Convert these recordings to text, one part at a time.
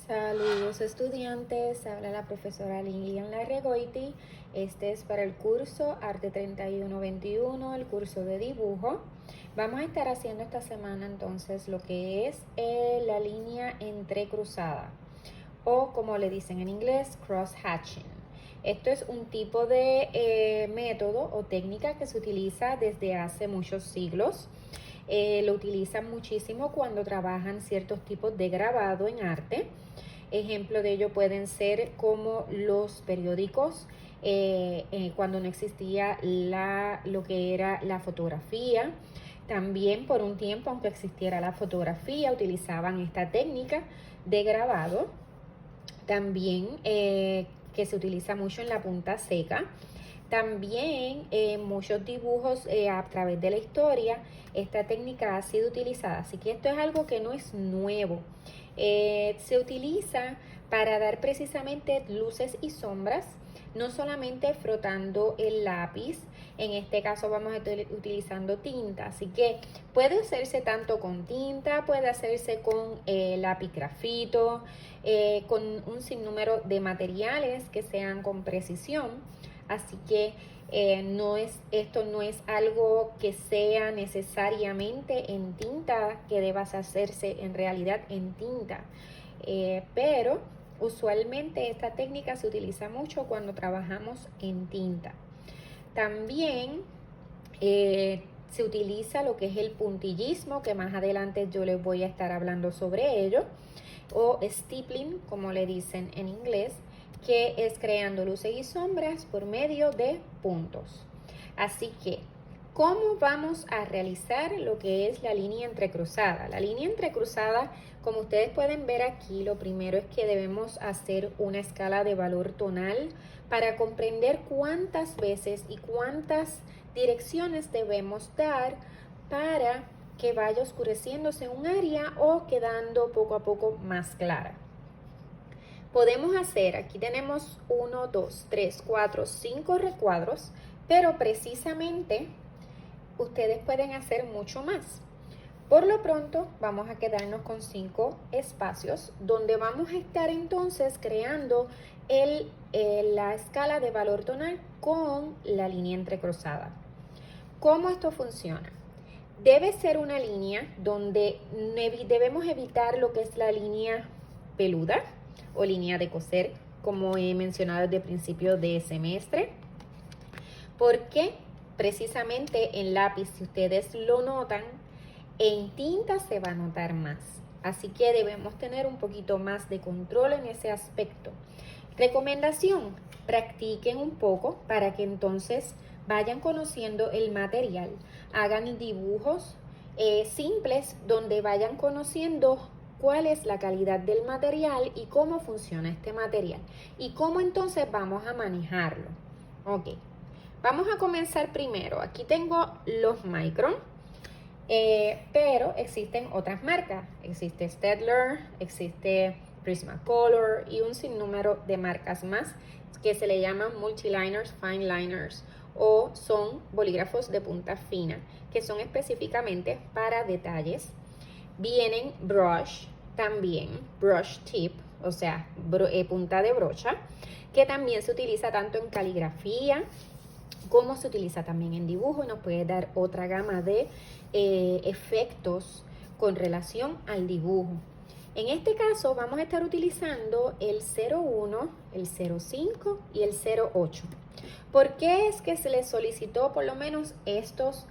Saludos estudiantes, habla la profesora Lilian Larregoiti. Este es para el curso Arte 3121, el curso de dibujo. Vamos a estar haciendo esta semana entonces lo que es la línea entrecruzada o como le dicen en inglés, cross-hatching. Esto es un tipo de método o técnica que se utiliza desde hace muchos siglos. Lo utilizan muchísimo cuando trabajan ciertos tipos de grabado en arte. Ejemplo de ello pueden ser como los periódicos, cuando no existía lo que era la fotografía. También por un tiempo, aunque existiera la fotografía, utilizaban esta técnica de grabado. También que se utiliza mucho en la punta seca. También muchos dibujos a través de la historia, esta técnica ha sido utilizada, así que esto es algo que no es nuevo. Se utiliza para dar precisamente luces y sombras, no solamente frotando el lápiz. En este caso vamos a estar utilizando tinta, así que puede hacerse tanto con tinta, puede hacerse con lápiz grafito, con un sinnúmero de materiales que sean con precisión. Así que esto no es algo que sea necesariamente en tinta, que debas hacerse en realidad en tinta. Pero usualmente esta técnica se utiliza mucho cuando trabajamos en tinta. También se utiliza lo que es el puntillismo, que más adelante yo les voy a estar hablando sobre ello, o stippling, como le dicen en inglés, que es creando luces y sombras por medio de puntos. Así que, ¿cómo vamos a realizar lo que es la línea entrecruzada? La línea entrecruzada, como ustedes pueden ver aquí, lo primero es que debemos hacer una escala de valor tonal para comprender cuántas veces y cuántas direcciones debemos dar para que vaya oscureciéndose un área o quedando poco a poco más clara. Podemos hacer, aquí tenemos 1, 2, 3, 4, 5 recuadros, pero precisamente ustedes pueden hacer mucho más. Por lo pronto vamos a quedarnos con 5 espacios donde vamos a estar entonces creando la escala de valor tonal con la línea entrecruzada. ¿Cómo esto funciona? Debe ser una línea donde debemos evitar lo que es la línea peluda o línea de coser, como he mencionado desde el principio de semestre, porque precisamente en lápiz, si ustedes lo notan, en tinta se va a notar más. Así que debemos tener un poquito más de control en ese aspecto. Recomendación, practiquen un poco para que entonces vayan conociendo el material. Hagan dibujos simples donde vayan conociendo cuál es la calidad del material y cómo funciona este material y cómo entonces vamos a manejarlo. Ok, vamos a comenzar primero. Aquí tengo los Micron, pero existen otras marcas. Existe Staedtler, existe Prismacolor y un sinnúmero de marcas más que se le llaman multiliners, fine liners, o son bolígrafos de punta fina, que son específicamente para detalles. Vienen brush, también brush tip, o sea, punta de brocha, que también se utiliza tanto en caligrafía como se utiliza también en dibujo y nos puede dar otra gama de efectos con relación al dibujo. En este caso vamos a estar utilizando el 01, el 05 y el 08. ¿Por qué es que se les solicitó por lo menos estos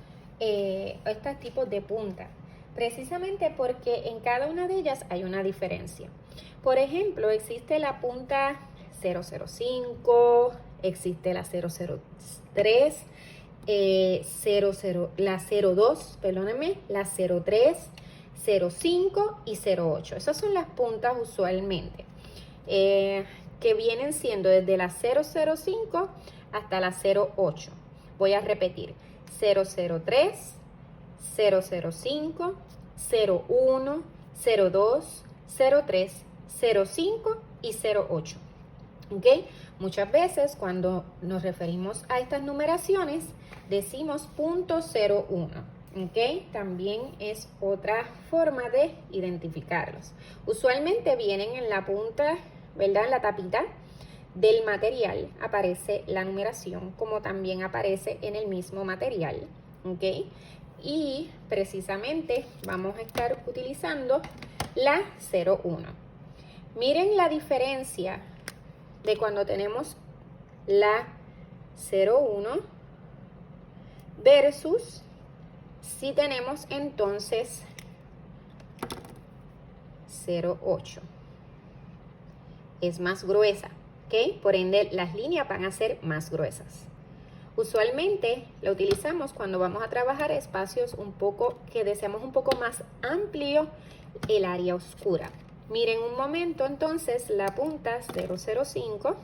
tipos de punta? Precisamente porque en cada una de ellas hay una diferencia. Por ejemplo, existe la punta 005, existe la 003, la 02, perdónenme, la 03, 05 y 08. Esas son las puntas usualmente que vienen siendo desde la 005 hasta la 08. Voy a repetir: 003, 005, 01, 02, 03, 05 y 08. ¿Ok? Muchas veces cuando nos referimos a estas numeraciones decimos .01. ¿ok? También es otra forma de identificarlos. Usualmente vienen en la punta, ¿verdad? En la tapita del material aparece la numeración, como también aparece en el mismo material, ¿ok? Y precisamente vamos a estar utilizando la 01. Miren la diferencia de cuando tenemos la 01 versus si tenemos entonces 08. Es más gruesa, ¿ok? Por ende, las líneas van a ser más gruesas. Usualmente la utilizamos cuando vamos a trabajar espacios que deseamos un poco más amplio el área oscura. Miren un momento entonces la punta 005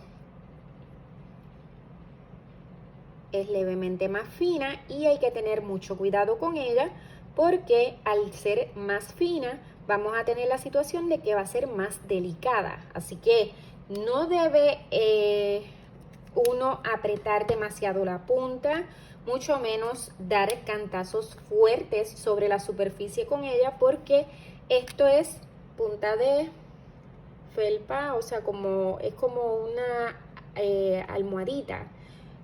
es levemente más fina y hay que tener mucho cuidado con ella porque al ser más fina vamos a tener la situación de que va a ser más delicada. Así que no debe uno apretar demasiado la punta, mucho menos dar cantazos fuertes sobre la superficie con ella porque esto es punta de felpa, o sea, es como una almohadita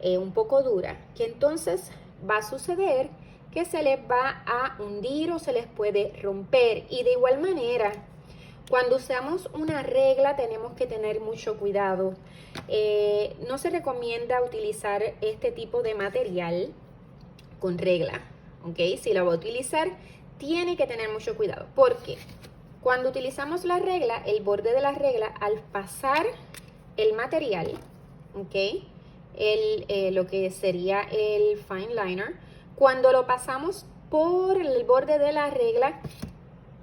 un poco dura, que entonces va a suceder que se les va a hundir o se les puede romper. Y de igual manera, cuando usamos una regla tenemos que tener mucho cuidado. No se recomienda utilizar este tipo de material con regla, ¿ok? Si la va a utilizar, tiene que tener mucho cuidado. ¿Por qué? Cuando utilizamos la regla, el borde de la regla, al pasar el material, ¿ok? Lo que sería el fine liner, cuando lo pasamos por el borde de la regla,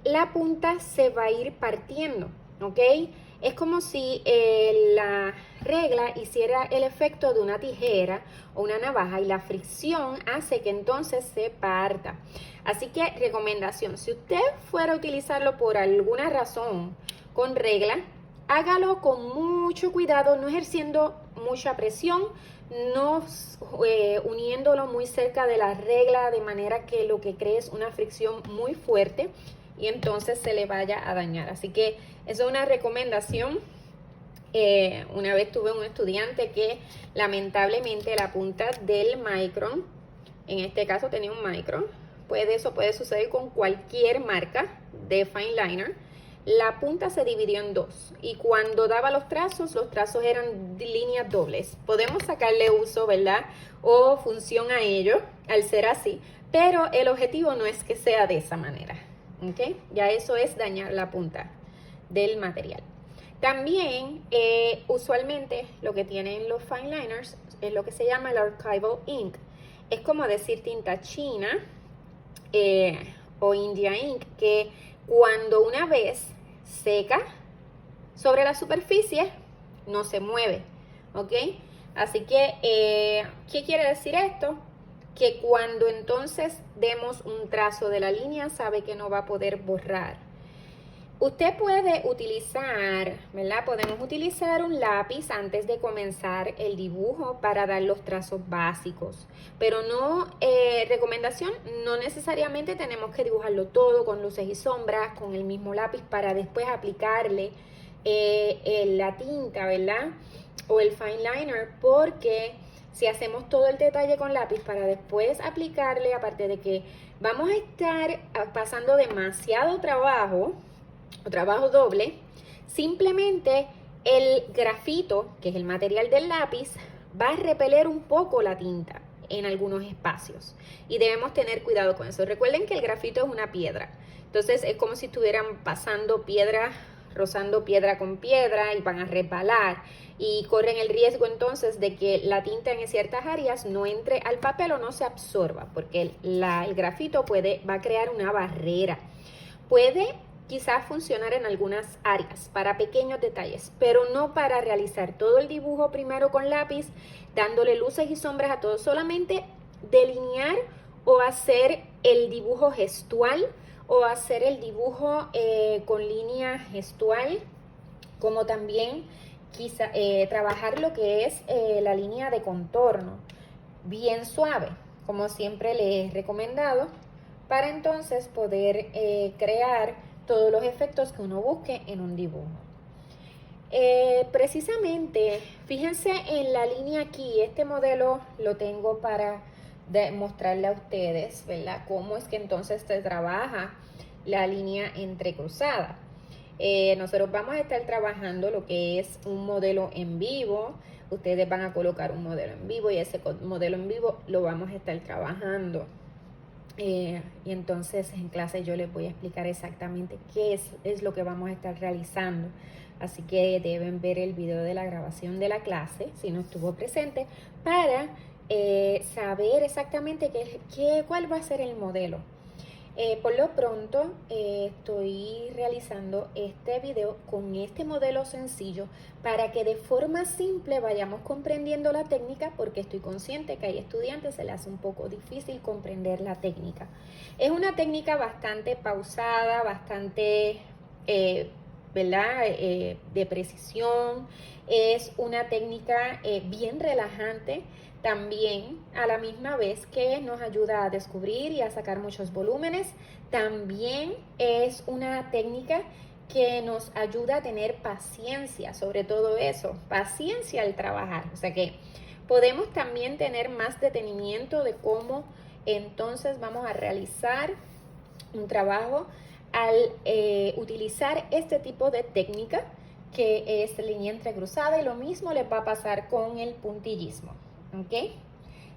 la punta se va a ir partiendo, ¿ok? Es como si la regla hiciera el efecto de una tijera o una navaja y la fricción hace que entonces se parta. Así que recomendación, si usted fuera a utilizarlo por alguna razón con regla, hágalo con mucho cuidado, no ejerciendo mucha presión, no uniéndolo muy cerca de la regla de manera que lo que cree es una fricción muy fuerte y entonces se le vaya a dañar. Así que eso es una recomendación. Una vez tuve un estudiante que lamentablemente la punta del micron, en este caso tenía un micron, eso puede suceder con cualquier marca de fine liner. La punta se dividió en dos y cuando daba los trazos eran líneas dobles. Podemos sacarle uso, ¿verdad? O función a ello al ser así, pero el objetivo no es que sea de esa manera. ¿Ok? Ya eso es dañar la punta del material. También, usualmente, lo que tienen los fine liners es lo que se llama el archival ink. Es como decir tinta china o India ink, que cuando una vez seca sobre la superficie, no se mueve. ¿Ok? Así que, ¿qué quiere decir esto? Que cuando entonces demos un trazo de la línea, sabe que no va a poder borrar. Usted puede utilizar, ¿verdad? Podemos utilizar un lápiz antes de comenzar el dibujo para dar los trazos básicos. Pero no, recomendación, no necesariamente tenemos que dibujarlo todo con luces y sombras, con el mismo lápiz para después aplicarle la tinta, ¿verdad? O el fine liner, porque si hacemos todo el detalle con lápiz para después aplicarle, aparte de que vamos a estar pasando demasiado trabajo doble, simplemente el grafito, que es el material del lápiz, va a repeler un poco la tinta en algunos espacios y debemos tener cuidado con eso. Recuerden que el grafito es una piedra, entonces es como si estuvieran pasando piedra, rozando piedra con piedra y van a resbalar y corren el riesgo entonces de que la tinta en ciertas áreas no entre al papel o no se absorba, porque el grafito va a crear una barrera. Puede quizás funcionar en algunas áreas para pequeños detalles, pero no para realizar todo el dibujo primero con lápiz, dándole luces y sombras a todo, solamente delinear o hacer el dibujo gestual o hacer el dibujo con línea gestual, como también quizá trabajar lo que es la línea de contorno bien suave, como siempre les he recomendado, para entonces poder crear todos los efectos que uno busque en un dibujo. Precisamente, fíjense en la línea aquí, este modelo lo tengo para mostrarle a ustedes, ¿verdad? Cómo es que entonces se trabaja la línea entrecruzada. Nosotros vamos a estar trabajando lo que es un modelo en vivo. Ustedes van a colocar un modelo en vivo y ese modelo en vivo lo vamos a estar trabajando. Y entonces en clase yo les voy a explicar exactamente qué es lo que vamos a estar realizando. Así que deben ver el video de la grabación de la clase, si no estuvo presente, para saber exactamente cuál va a ser el modelo. Por lo pronto estoy realizando este video con este modelo sencillo para que de forma simple vayamos comprendiendo la técnica, porque estoy consciente que hay estudiantes se les hace un poco difícil comprender la técnica. Es una técnica bastante pausada, bastante ¿verdad? De precisión. Es una técnica bien relajante. También a la misma vez que nos ayuda a descubrir y a sacar muchos volúmenes, también es una técnica que nos ayuda a tener paciencia, sobre todo eso, paciencia al trabajar. O sea que podemos también tener más detenimiento de cómo entonces vamos a realizar un trabajo al utilizar este tipo de técnica que es línea entrecruzada, y lo mismo le va a pasar con el puntillismo. ¿Ok?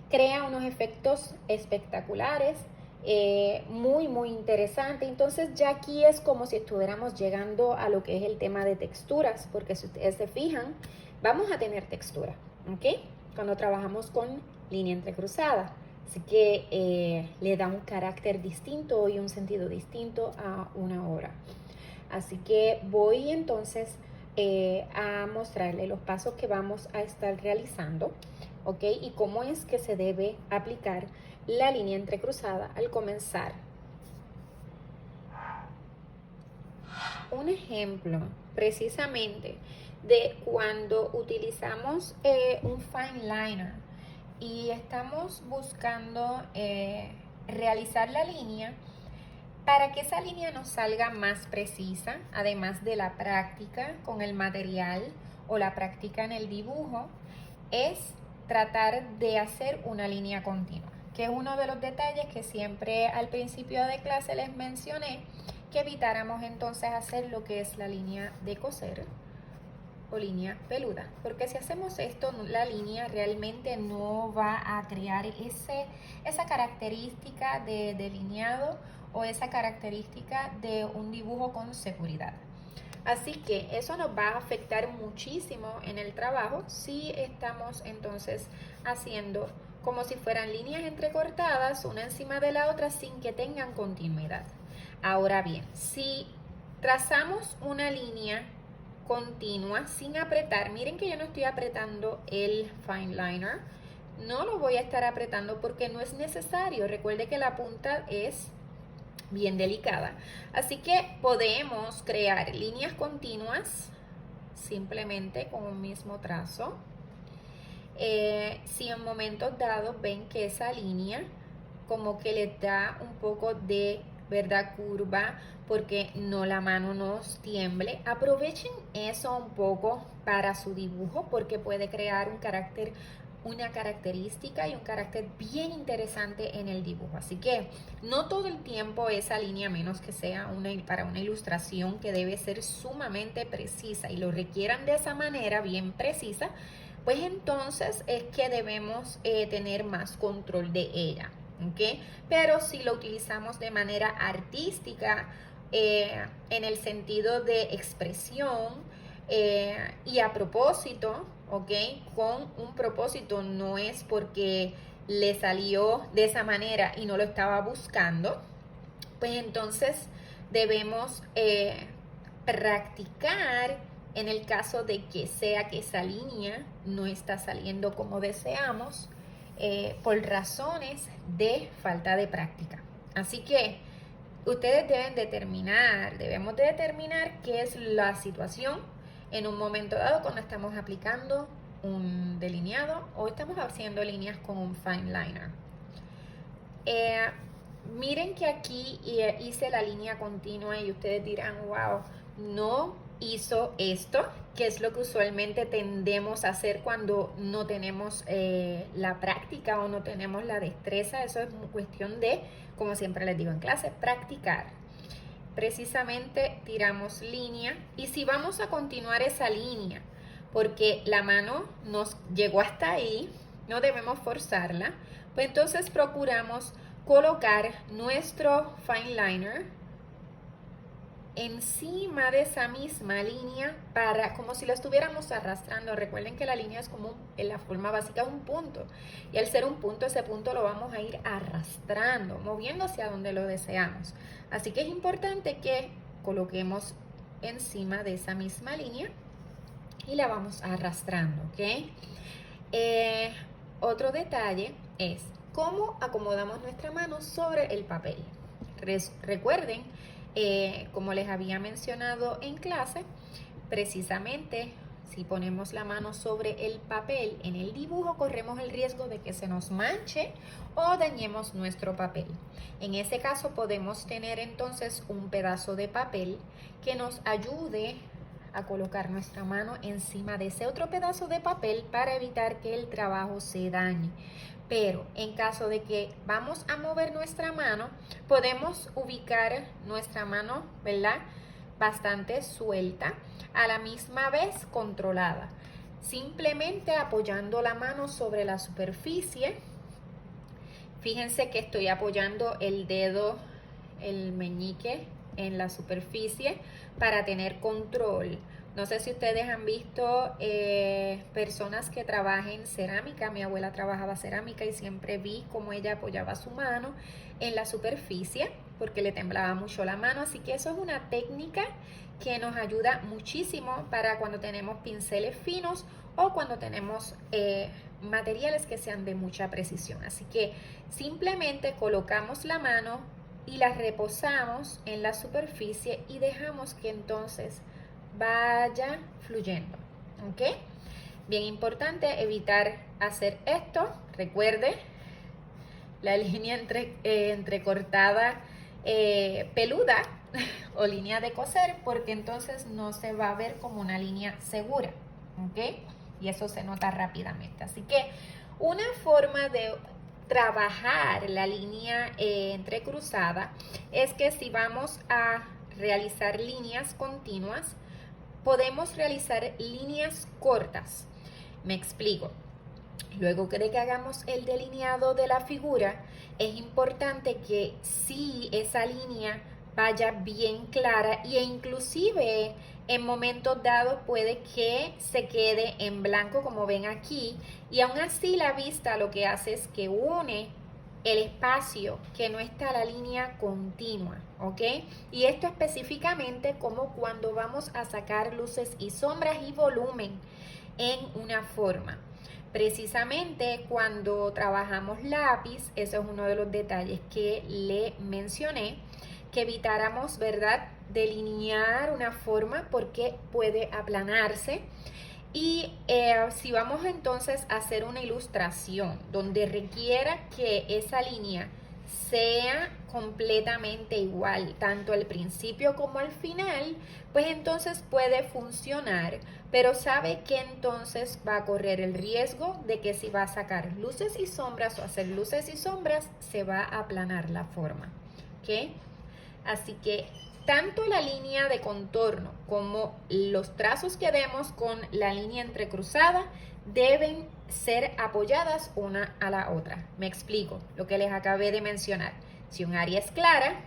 Crea unos efectos espectaculares, muy interesante. Entonces ya aquí es como si estuviéramos llegando a lo que es el tema de texturas, porque si ustedes se fijan, vamos a tener textura, ¿ok? Cuando trabajamos con línea entrecruzada. Así que le da un carácter distinto y un sentido distinto a una obra. Así que voy entonces a mostrarle los pasos que vamos a estar realizando, ¿ok? Y cómo es que se debe aplicar la línea entrecruzada al comenzar. Un ejemplo precisamente de cuando utilizamos un fine liner y estamos buscando realizar la línea. Para que esa línea nos salga más precisa, además de la práctica con el material o la práctica en el dibujo, es tratar de hacer una línea continua, que es uno de los detalles que siempre al principio de clase les mencioné, que evitáramos entonces hacer lo que es la línea de coser o línea peluda, porque si hacemos esto, la línea realmente no va a crear esa característica de delineado o esa característica de un dibujo con seguridad. Así que eso nos va a afectar muchísimo en el trabajo si estamos entonces haciendo como si fueran líneas entrecortadas una encima de la otra sin que tengan continuidad. Ahora bien, si trazamos una línea continua sin apretar, miren que yo no estoy apretando el fine liner, no lo voy a estar apretando porque no es necesario. Recuerde que la punta es bien delicada, así que podemos crear líneas continuas simplemente con un mismo trazo. Si en momentos dados ven que esa línea como que les da un poco de, ¿verdad?, curva, porque no, la mano nos tiemble, aprovechen eso un poco para su dibujo, porque puede crear un carácter, una característica y un carácter bien interesante en el dibujo. Así que no todo el tiempo esa línea, menos que sea para una ilustración que debe ser sumamente precisa y lo requieran de esa manera bien precisa, pues entonces es que debemos tener más control de ella. ¿Okay? Pero si lo utilizamos de manera artística, en el sentido de expresión y a propósito, ¿ok? Con un propósito, no es porque le salió de esa manera y no lo estaba buscando, pues entonces debemos practicar en el caso de que sea que esa línea no está saliendo como deseamos, por razones de falta de práctica. Así que ustedes debemos determinar qué es la situación en un momento dado cuando estamos aplicando un delineado o estamos haciendo líneas con un fine liner. Miren que aquí hice la línea continua y ustedes dirán, wow, no hizo esto, que es lo que usualmente tendemos a hacer cuando no tenemos la práctica o no tenemos la destreza. Eso es cuestión de, como siempre les digo en clase, practicar. Precisamente tiramos línea y si vamos a continuar esa línea, porque la mano nos llegó hasta ahí, no debemos forzarla, pues entonces procuramos colocar nuestro fine liner encima de esa misma línea para como si lo estuviéramos arrastrando. Recuerden que la línea es como en la forma básica un punto y al ser un punto, ese punto lo vamos a ir arrastrando, moviendo hacia donde lo deseamos. Así que es importante que coloquemos encima de esa misma línea y la vamos arrastrando, ¿ok? Otro detalle es cómo acomodamos nuestra mano sobre el papel. Recuerden, como les había mencionado en clase, precisamente si ponemos la mano sobre el papel en el dibujo, corremos el riesgo de que se nos manche o dañemos nuestro papel. En ese caso podemos tener entonces un pedazo de papel que nos ayude a colocar nuestra mano encima de ese otro pedazo de papel para evitar que el trabajo se dañe. Pero en caso de que vamos a mover nuestra mano, podemos ubicar nuestra mano, ¿verdad?, bastante suelta, a la misma vez controlada. Simplemente apoyando la mano sobre la superficie. Fíjense que estoy apoyando el dedo, el meñique en la superficie para tener control. No sé si ustedes han visto personas que trabajan cerámica. Mi abuela trabajaba cerámica y siempre vi cómo ella apoyaba su mano en la superficie porque le temblaba mucho la mano. Así que eso es una técnica que nos ayuda muchísimo para cuando tenemos pinceles finos o cuando tenemos materiales que sean de mucha precisión. Así que simplemente colocamos la mano y la reposamos en la superficie y dejamos que entonces vaya fluyendo, ¿ok? Bien importante evitar hacer esto. Recuerde la línea entrecortada peluda o línea de coser, porque entonces no se va a ver como una línea segura, ¿ok? Y eso se nota rápidamente. Así que una forma de trabajar la línea entrecruzada es que si vamos a realizar líneas continuas, podemos realizar líneas cortas. Me explico. Luego de que hagamos el delineado de la figura, es importante que sí esa línea vaya bien clara e inclusive en momentos dados puede que se quede en blanco como ven aquí y aún así la vista lo que hace es que une el espacio que no está la línea continua, ¿ok? Y esto específicamente como cuando vamos a sacar luces y sombras y volumen en una forma. Precisamente cuando trabajamos lápiz, eso es uno de los detalles que le mencioné, que evitáramos, ¿verdad?, delinear una forma porque puede aplanarse. Y si vamos entonces a hacer una ilustración donde requiera que esa línea sea completamente igual, tanto al principio como al final, pues entonces puede funcionar, pero sabe que entonces va a correr el riesgo de que si va a sacar luces y sombras o hacer luces y sombras, se va a aplanar la forma, ¿ok? Así que tanto la línea de contorno como los trazos que demos con la línea entrecruzada deben ser apoyadas una a la otra. Me explico lo que les acabé de mencionar. Si un área es clara,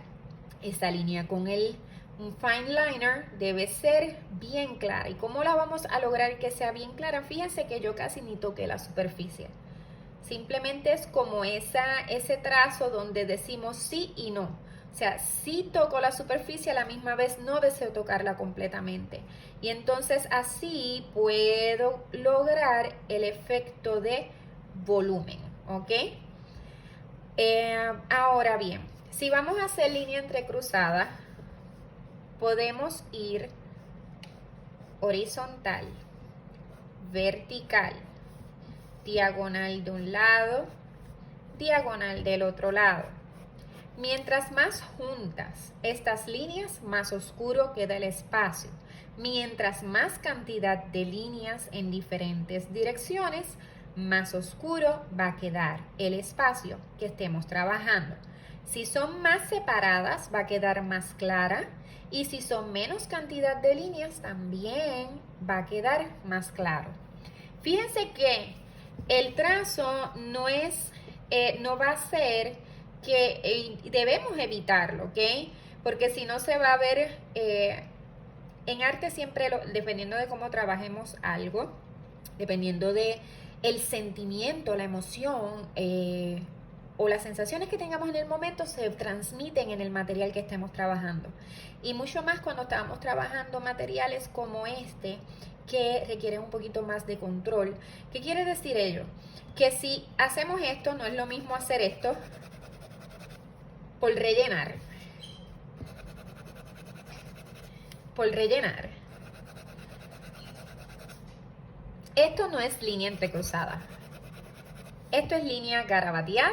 esa línea con un fine liner debe ser bien clara. ¿Y cómo la vamos a lograr que sea bien clara? Fíjense que yo casi ni toqué la superficie. Simplemente es como ese trazo donde decimos sí y no. O sea, sí toco la superficie, a la misma vez no deseo tocarla completamente. Y entonces así puedo lograr el efecto de volumen, ¿ok? Ahora bien, si vamos a hacer línea entrecruzada, podemos ir horizontal, vertical, diagonal de un lado, diagonal del otro lado. Mientras más juntas estas líneas, más oscuro queda el espacio. Mientras más cantidad de líneas en diferentes direcciones, más oscuro va a quedar el espacio que estemos trabajando. Si son más separadas, va a quedar más clara. Y si son menos cantidad de líneas, también va a quedar más claro. Fíjense que el trazo no va a ser que debemos evitarlo, ¿ok? Porque si no se va a ver, en arte siempre, dependiendo de cómo trabajemos algo, dependiendo de el sentimiento, la emoción o las sensaciones que tengamos en el momento, se transmiten en el material que estemos trabajando. Y mucho más cuando estamos trabajando materiales como este, que requieren un poquito más de control. ¿Qué quiere decir ello? Que si hacemos esto, no es lo mismo hacer esto por rellenar. Por rellenar. Esto no es línea entrecruzada. Esto es línea garabateada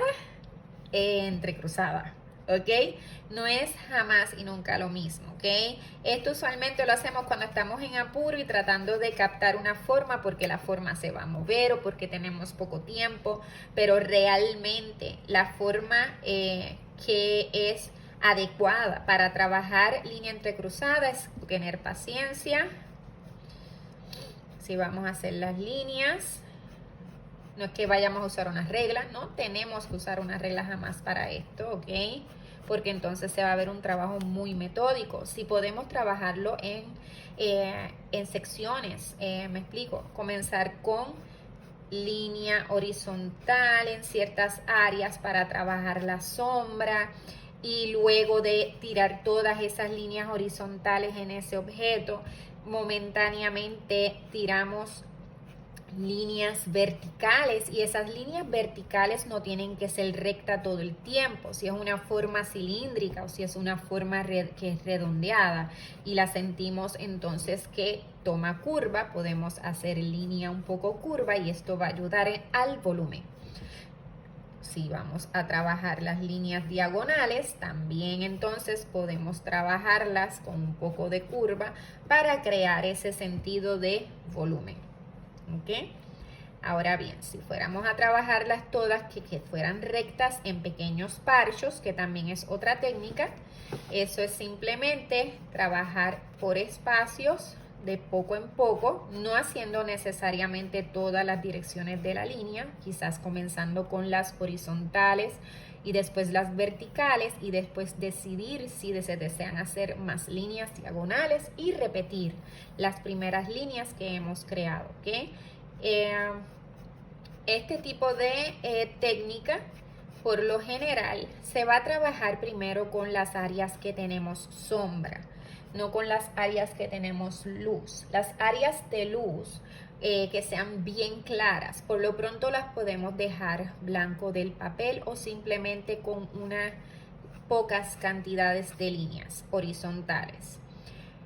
entrecruzada, ¿ok? No es jamás y nunca lo mismo, ¿ok? Esto usualmente lo hacemos cuando estamos en apuro y tratando de captar una forma porque la forma se va a mover o porque tenemos poco tiempo, pero realmente la forma que es adecuada para trabajar línea entrecruzada es tener paciencia. Si vamos a hacer las líneas, no es que vayamos a usar unas reglas, no tenemos que usar unas reglas jamás para esto, ¿ok? Porque entonces se va a ver un trabajo muy metódico. Si podemos trabajarlo en secciones, me explico, comenzar con línea horizontal en ciertas áreas para trabajar la sombra y luego de tirar todas esas líneas horizontales en ese objeto, momentáneamente tiramos líneas verticales y esas líneas verticales no tienen que ser recta todo el tiempo. Si es una forma cilíndrica o si es una forma que es redondeada y la sentimos entonces que toma curva, podemos hacer línea un poco curva y esto va a ayudar al volumen. Si vamos a trabajar las líneas diagonales, también entonces podemos trabajarlas con un poco de curva para crear ese sentido de volumen. ¿Ok? Ahora bien, si fuéramos a trabajarlas todas, que fueran rectas en pequeños parchos, que también es otra técnica, eso es simplemente trabajar por espacios de poco en poco, no haciendo necesariamente todas las direcciones de la línea, quizás comenzando con las horizontales y después las verticales y después decidir si se desean hacer más líneas diagonales y repetir las primeras líneas que hemos creado, ¿ok? Este tipo de técnica, por lo general, se va a trabajar primero con las áreas que tenemos sombra, no con las áreas que tenemos luz. Las áreas de luz que sean bien claras, por lo pronto las podemos dejar blanco del papel o simplemente con unas pocas cantidades de líneas horizontales.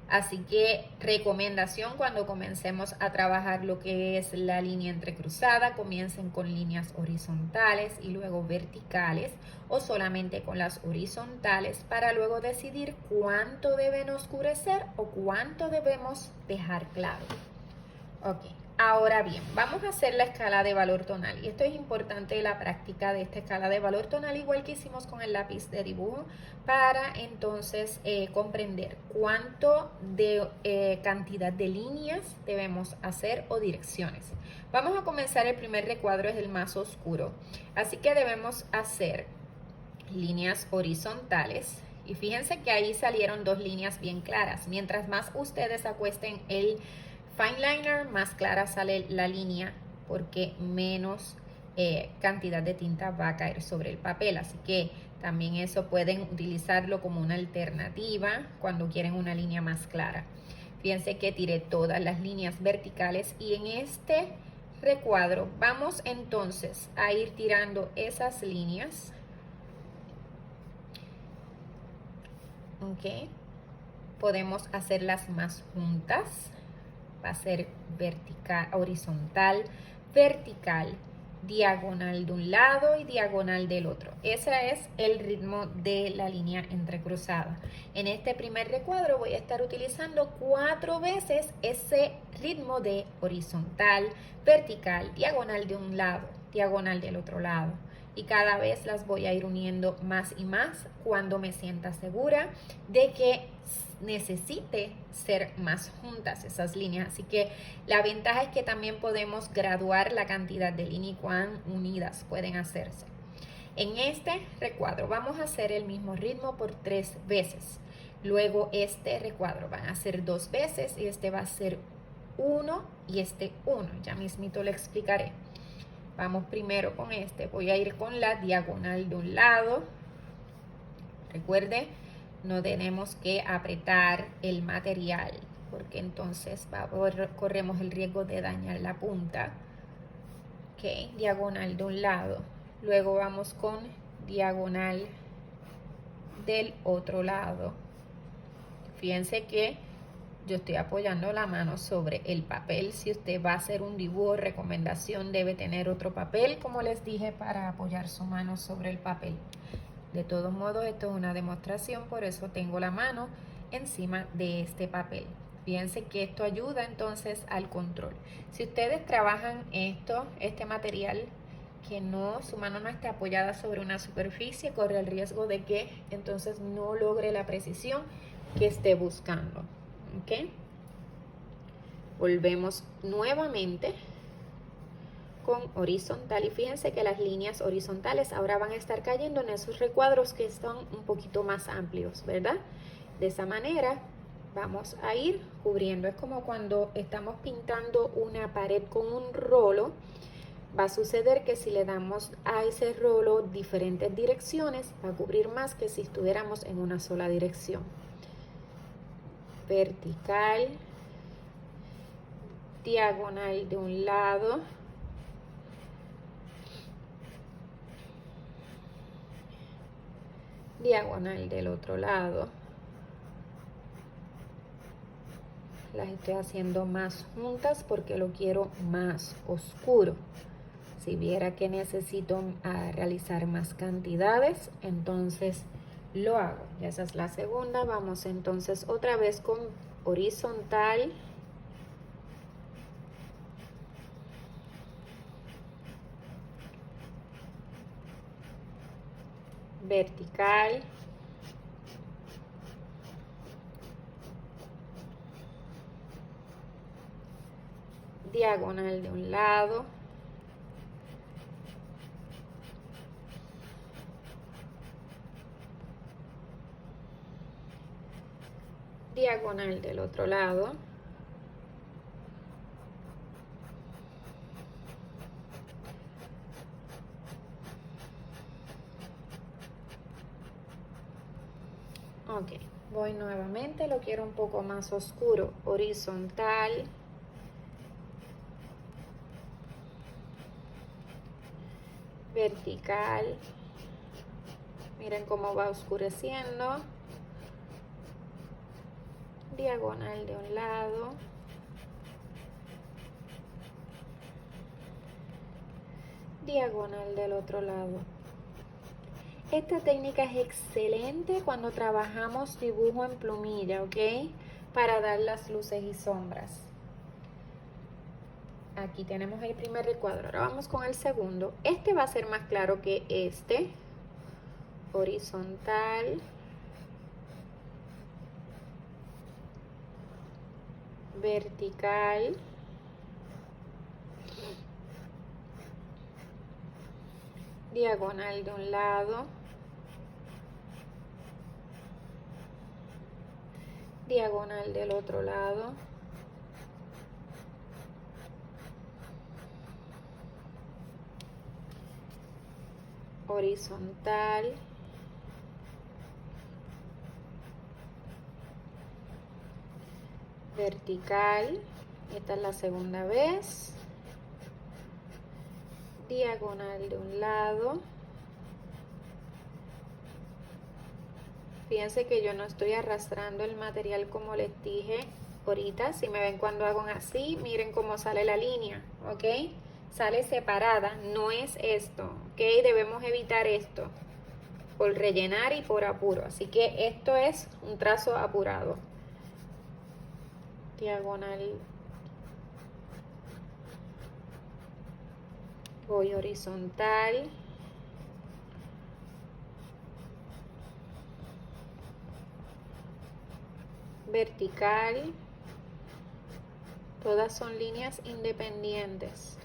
Así que recomendación cuando comencemos a trabajar lo que es la línea entrecruzada, comiencen con líneas horizontales y luego verticales o solamente con las horizontales para luego decidir cuánto deben oscurecer o cuánto debemos dejar claro. Ok, ahora bien, vamos a hacer la escala de valor tonal y esto es importante la práctica de esta escala de valor tonal igual que hicimos con el lápiz de dibujo para entonces comprender cuánto de cantidad de líneas debemos hacer o direcciones. Vamos a comenzar, el primer recuadro es el más oscuro, así que debemos hacer líneas horizontales. Y fíjense que ahí salieron dos líneas bien claras. Mientras más ustedes acuesten el fine liner, más clara sale la línea porque menos cantidad de tinta va a caer sobre el papel. Así que también eso pueden utilizarlo como una alternativa cuando quieren una línea más clara. Fíjense que tiré todas las líneas verticales y en este recuadro vamos entonces a ir tirando esas líneas. Ok, podemos hacerlas más juntas. Va a ser vertical, horizontal, vertical, diagonal de un lado y diagonal del otro. Ese es el ritmo de la línea entrecruzada. En este primer recuadro voy a estar utilizando 4 veces ese ritmo de horizontal, vertical, diagonal de un lado, diagonal del otro lado. Y cada vez las voy a ir uniendo más y más cuando me sienta segura de que necesite ser más juntas esas líneas. Así que la ventaja es que también podemos graduar la cantidad de líneas y cuán unidas pueden hacerse. En este recuadro vamos a hacer el mismo ritmo por 3 veces. Luego este recuadro van a ser 2 veces y este va a ser 1 y este 1. Ya mismito le explicaré. Vamos primero con este. Voy a ir con la diagonal de un lado. Recuerde, no tenemos que apretar el material porque entonces corremos el riesgo de dañar la punta. Ok, diagonal de un lado. Luego vamos con diagonal del otro lado. Fíjense que yo estoy apoyando la mano sobre el papel. Si usted va a hacer un dibujo, recomendación, debe tener otro papel, como les dije, para apoyar su mano sobre el papel. De todos modos, esto es una demostración, por eso tengo la mano encima de este papel. Fíjense que esto ayuda entonces al control. Si ustedes trabajan este material, que su mano no esté apoyada sobre una superficie, corre el riesgo de que entonces no logre la precisión que esté buscando. ¿Ok? Volvemos nuevamente con horizontal y fíjense que las líneas horizontales ahora van a estar cayendo en esos recuadros que son un poquito más amplios, ¿verdad? De esa manera vamos a ir cubriendo. Es como cuando estamos pintando una pared con un rolo. Va a suceder que si le damos a ese rolo diferentes direcciones, va a cubrir más que si estuviéramos en una sola dirección. Vertical, diagonal de un lado, diagonal del otro lado. Las estoy haciendo más juntas porque lo quiero más oscuro. Si viera que necesito realizar más cantidades, entonces lo hago. Ya esa es la segunda. Vamos entonces otra vez con horizontal, vertical, diagonal de un lado, diagonal del otro lado, ok, voy nuevamente, lo quiero un poco más oscuro, horizontal, vertical, miren cómo va oscureciendo, diagonal de un lado, diagonal del otro lado. Esta técnica es excelente cuando trabajamos dibujo en plumilla, ¿ok? Para dar las luces y sombras. Aquí tenemos el primer recuadro. Ahora vamos con el segundo. Este va a ser más claro que este. Horizontal. Vertical. Diagonal de un lado. Diagonal del otro lado. Horizontal. Vertical. Esta es la segunda vez. Diagonal de un lado. Fíjense que yo no estoy arrastrando el material como les dije ahorita. Si me ven cuando hago así, miren cómo sale la línea, ¿ok? sale separada, no es esto, ¿ok? Debemos evitar esto por rellenar y por apuro, así que esto es un trazo apurado. Diagonal, voy horizontal, vertical, todas son líneas independientes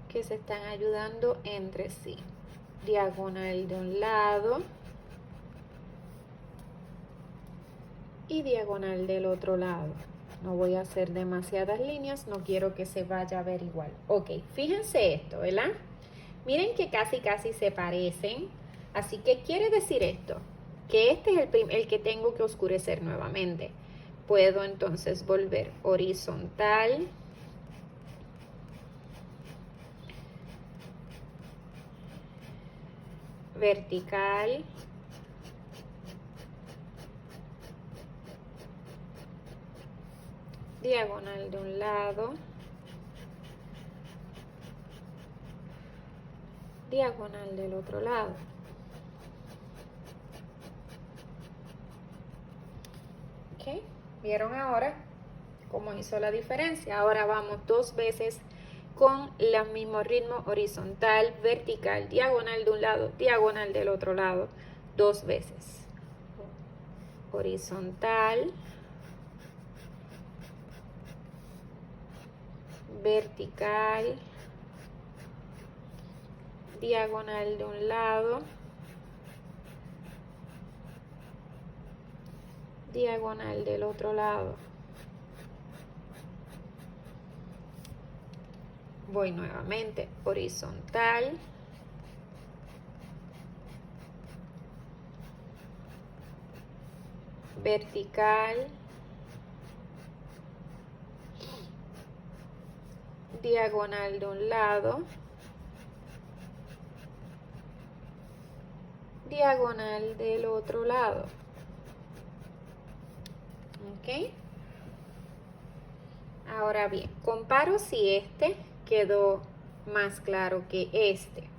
que se están ayudando entre sí. Diagonal de un lado y diagonal del otro lado. No voy a hacer demasiadas líneas, no quiero que se vaya a ver igual. Ok, fíjense esto, ¿verdad? Miren que casi se parecen. Así que quiere decir esto, que este es el que tengo que oscurecer nuevamente. Puedo entonces volver horizontal, vertical, diagonal de un lado, diagonal del otro lado. ¿Ok? ¿Vieron ahora cómo hizo la diferencia? Ahora vamos 2 veces con el mismo ritmo, horizontal, vertical, diagonal de un lado, diagonal del otro lado, 2 veces. Horizontal, vertical, diagonal de un lado, diagonal del otro lado. Voy nuevamente horizontal, vertical, diagonal de un lado, diagonal del otro lado. ¿Ok? Ahora bien, comparo si este quedó más claro que este.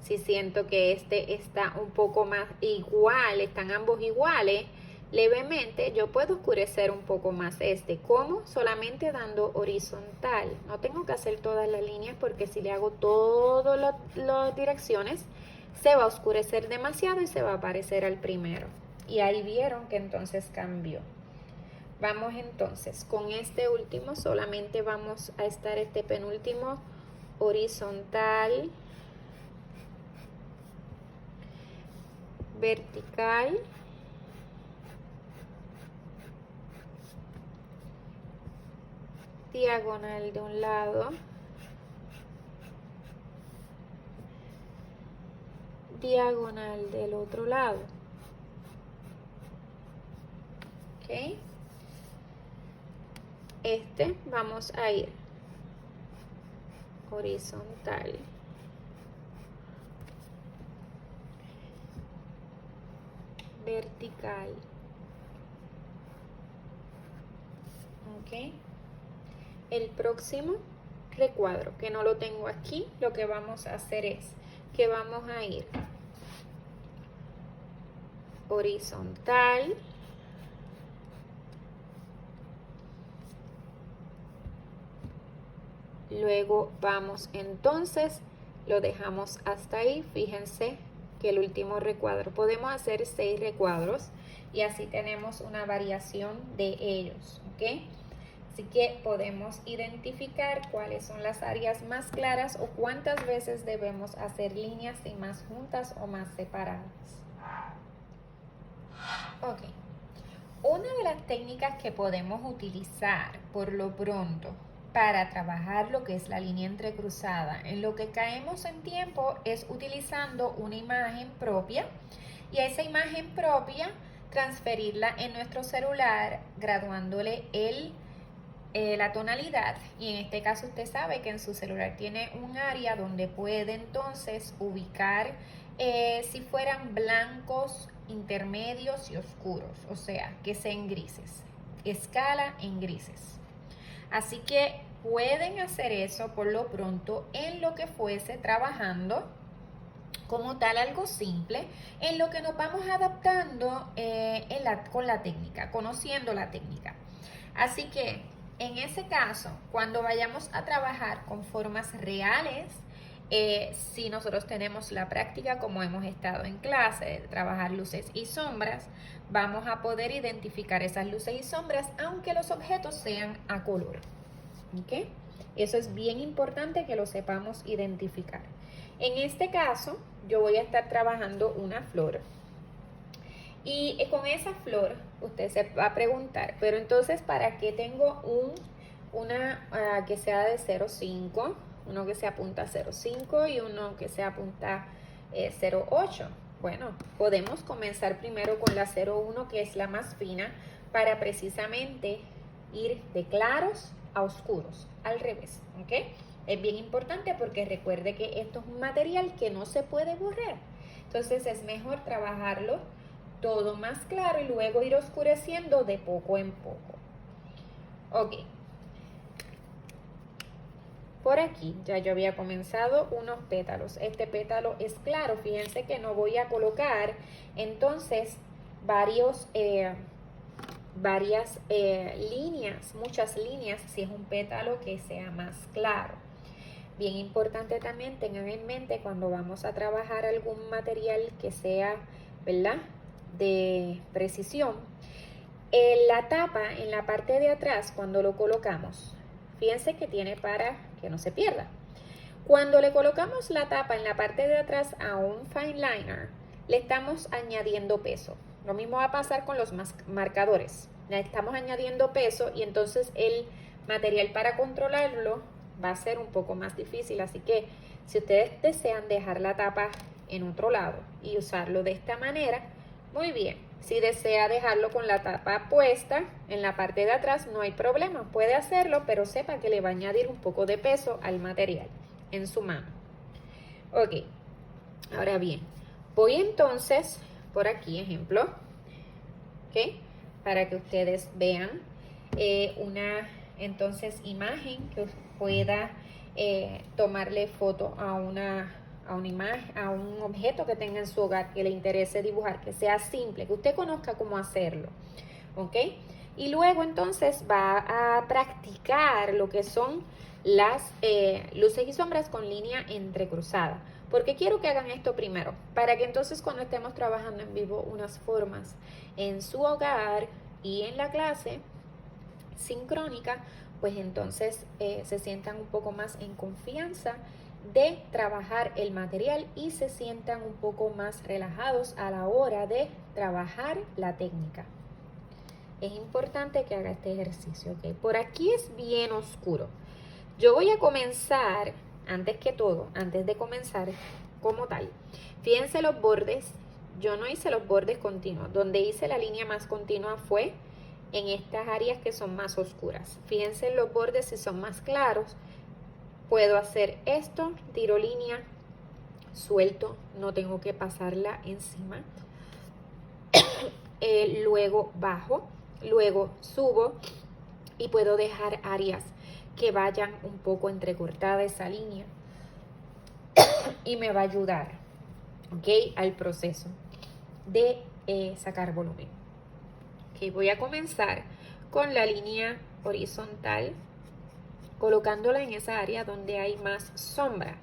Si siento que este está un poco más igual, están ambos iguales, levemente yo puedo oscurecer un poco más este. ¿Cómo? Solamente dando horizontal. No tengo que hacer todas las líneas porque si le hago todas las direcciones, se va a oscurecer demasiado y se va a parecer al primero. Y ahí vieron que entonces cambió. Vamos entonces con este último, solamente vamos a estar este penúltimo horizontal, vertical, diagonal de un lado, diagonal del otro lado. ¿Ok? Este vamos a ir horizontal, vertical. ¿Ok? El próximo recuadro, que no lo tengo aquí, lo que vamos a hacer es que vamos a ir horizontal, luego vamos entonces, lo dejamos hasta ahí. Fíjense que el último recuadro, podemos hacer 6 recuadros y así tenemos una variación de ellos, ¿ok? Así que podemos identificar cuáles son las áreas más claras o cuántas veces debemos hacer líneas, si más juntas o más separadas. Ok, una de las técnicas que podemos utilizar por lo pronto para trabajar lo que es la línea entrecruzada en lo que caemos en tiempo es utilizando una imagen propia y a esa imagen propia transferirla en nuestro celular graduándole la tonalidad, y en este caso usted sabe que en su celular tiene un área donde puede entonces ubicar si fueran blancos, intermedios y oscuros, o sea que sean grises, escala en grises. Así que pueden hacer eso por lo pronto en lo que fuese trabajando como tal algo simple, en lo que nos vamos adaptando con la técnica, conociendo la técnica. Así que en ese caso, cuando vayamos a trabajar con formas reales, si nosotros tenemos la práctica como hemos estado en clase, de trabajar luces y sombras, vamos a poder identificar esas luces y sombras aunque los objetos sean a color. ¿Ok? Eso es bien importante que lo sepamos identificar. En este caso, yo voy a estar trabajando una flor. Y con esa flor, usted se va a preguntar, pero entonces, ¿para qué tengo una que sea de 0,5? Uno que se apunta a 0,5 y uno que se apunta 0,8. Bueno, podemos comenzar primero con la 0,1, que es la más fina, para precisamente ir de claros a oscuros, al revés, ¿ok? Es bien importante porque recuerde que esto es un material que no se puede borrar. Entonces es mejor trabajarlo todo más claro y luego ir oscureciendo de poco en poco. Ok. Por aquí ya yo había comenzado unos pétalos. Este pétalo es claro. Fíjense que no voy a colocar entonces varias líneas, muchas líneas, si es un pétalo que sea más claro. Bien importante también tengan en mente cuando vamos a trabajar algún material que sea, ¿verdad?, de precisión. La tapa en la parte de atrás, cuando lo colocamos, fíjense que tiene para que no se pierda. Cuando le colocamos la tapa en la parte de atrás a un fine liner, le estamos añadiendo peso. Lo mismo va a pasar con los marcadores. Le estamos añadiendo peso y entonces el material para controlarlo va a ser un poco más difícil. Así que si ustedes desean dejar la tapa en otro lado y usarlo de esta manera, muy bien. Si desea dejarlo con la tapa puesta en la parte de atrás, no hay problema. Puede hacerlo, pero sepa que le va a añadir un poco de peso al material en su mano. Ok. Ahora bien, voy entonces por aquí, ejemplo, ¿ok? Para que ustedes vean una entonces imagen que pueda tomarle foto a una imagen, a un objeto que tenga en su hogar que le interese dibujar, que sea simple, que usted conozca cómo hacerlo, ¿ok? Y luego entonces va a practicar lo que son las luces y sombras con línea entrecruzada. ¿Por qué quiero que hagan esto primero? Para que entonces cuando estemos trabajando en vivo unas formas en su hogar y en la clase sincrónica, pues entonces se sientan un poco más en confianza de trabajar el material y se sientan un poco más relajados a la hora de trabajar la técnica. Es importante que haga este ejercicio, ¿ok? Por aquí es bien oscuro. Yo voy a comenzar, antes que todo, antes de comenzar como tal, fíjense los bordes. Yo no hice los bordes continuos. Donde hice la línea más continua fue en estas áreas que son más oscuras. Fíjense en los bordes si son más claros. Puedo hacer esto, tiro línea, suelto, no tengo que pasarla encima. Luego bajo, luego subo y puedo dejar áreas que vayan un poco entrecortada esa línea y me va a ayudar, ¿ok?, al proceso de sacar volumen. Ok, voy a comenzar con la línea horizontal, colocándola en esa área donde hay más sombra.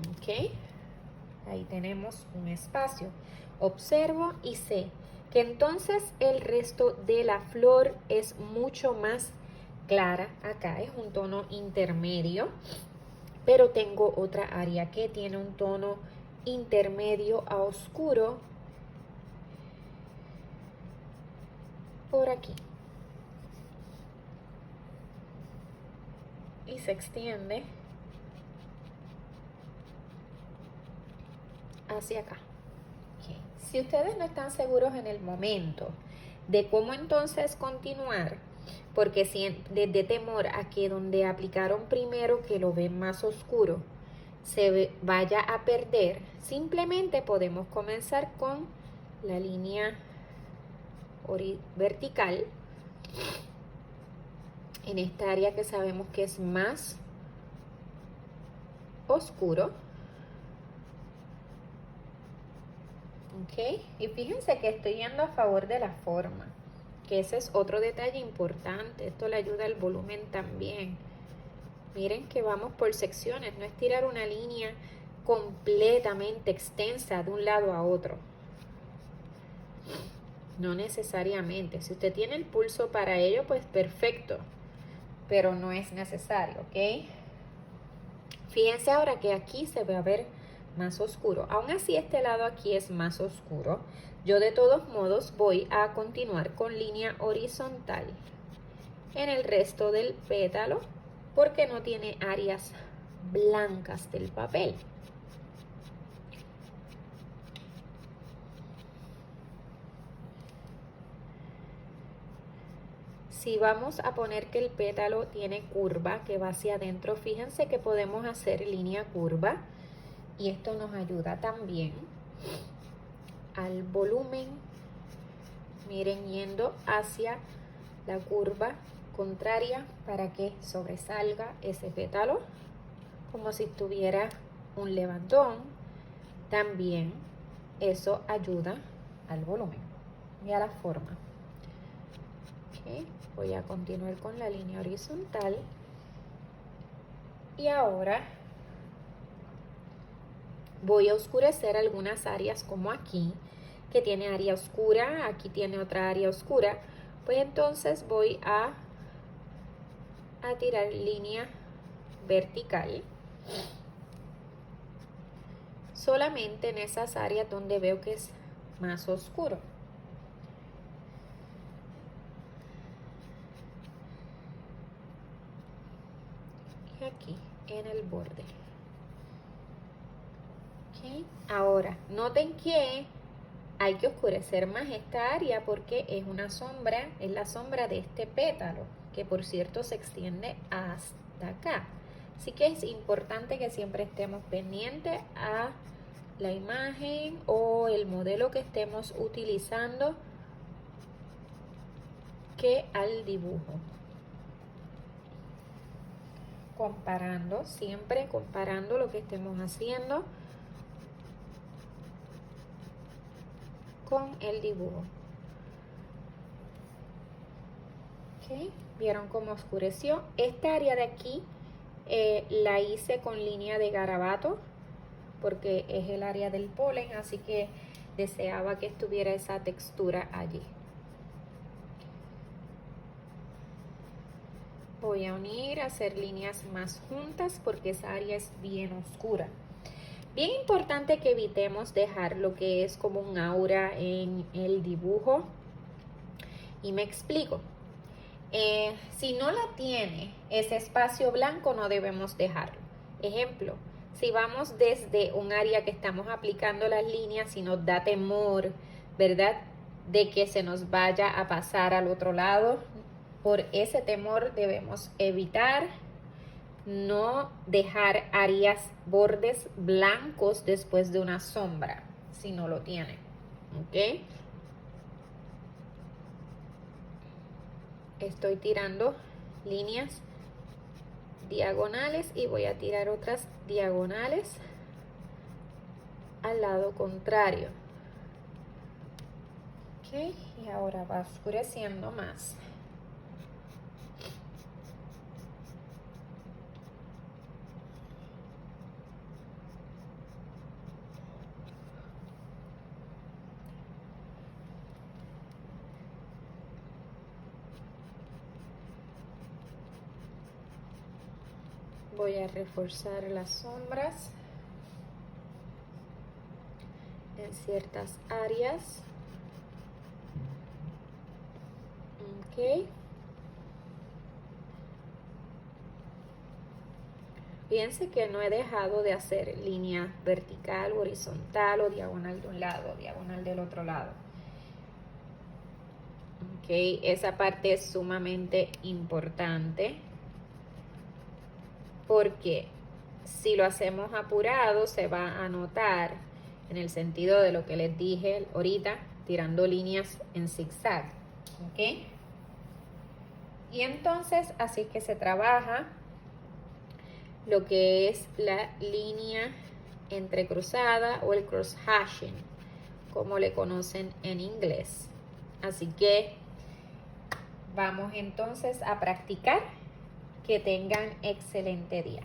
Ok, ahí tenemos un espacio. Observo y sé que entonces el resto de la flor es mucho más clara. Acá es un tono intermedio, pero tengo otra área que tiene un tono intermedio a oscuro por aquí. Y se extiende hacia acá. Okay. Si ustedes no están seguros en el momento de cómo entonces continuar, porque si desde temor a que donde aplicaron primero, que lo ven más oscuro, se vaya a perder, simplemente podemos comenzar con la línea vertical en esta área que sabemos que es más oscuro. Ok, y fíjense que estoy yendo a favor de la forma, que ese es otro detalle importante. Esto le ayuda al volumen también. Miren que vamos por secciones, no es tirar una línea completamente extensa de un lado a otro. No necesariamente. Si usted tiene el pulso para ello, pues perfecto, pero no es necesario, ¿ok? Fíjense ahora que aquí se va a ver más oscuro. Aún así este lado aquí es más oscuro. Yo de todos modos voy a continuar con línea horizontal en el resto del pétalo porque no tiene áreas blancas del papel. Si vamos a poner que el pétalo tiene curva que va hacia adentro, fíjense que podemos hacer línea curva y esto nos ayuda también al volumen. Miren, yendo hacia la curva contraria para que sobresalga ese pétalo como si tuviera un levantón. También eso ayuda al volumen y a la forma. Okay. Voy a continuar con la línea horizontal y ahora voy a oscurecer algunas áreas como aquí, que tiene área oscura, aquí tiene otra área oscura. Pues entonces voy a tirar línea vertical solamente en esas áreas donde veo que es más oscuro. Y aquí en el borde. Okay. Ahora, noten que hay que oscurecer más esta área porque es una sombra, es la sombra de este pétalo, que por cierto se extiende hasta acá. Así que es importante que siempre estemos pendientes a la imagen o el modelo que estemos utilizando que al dibujo. Comparando, siempre comparando lo que estemos haciendo con el dibujo. Okay. ¿Vieron cómo oscureció? Esta área de aquí la hice con línea de garabato porque es el área del polen, así que deseaba que estuviera esa textura allí. Voy a unir, hacer líneas más juntas porque esa área es bien oscura. Bien importante que evitemos dejar lo que es como un aura en el dibujo. Y me explico. Si no la tiene, ese espacio blanco no debemos dejarlo. Ejemplo, si vamos desde un área que estamos aplicando las líneas y nos da temor, ¿verdad?, de que se nos vaya a pasar al otro lado, por ese temor debemos evitar no dejar áreas, bordes blancos después de una sombra, si no lo tiene. ¿Ok? Estoy tirando líneas diagonales y voy a tirar otras diagonales al lado contrario. Ok, y ahora va oscureciendo más. Voy a reforzar las sombras en ciertas áreas. Ok. Fíjense que no he dejado de hacer línea vertical, horizontal o diagonal de un lado, diagonal del otro lado. Ok, esa parte es sumamente importante porque si lo hacemos apurado se va a notar en el sentido de lo que les dije ahorita, tirando líneas en zigzag. ¿Ok? Y entonces así es que se trabaja lo que es la línea entrecruzada o el cross hashing, como le conocen en inglés. Así que vamos entonces a practicar. Que tengan excelente día.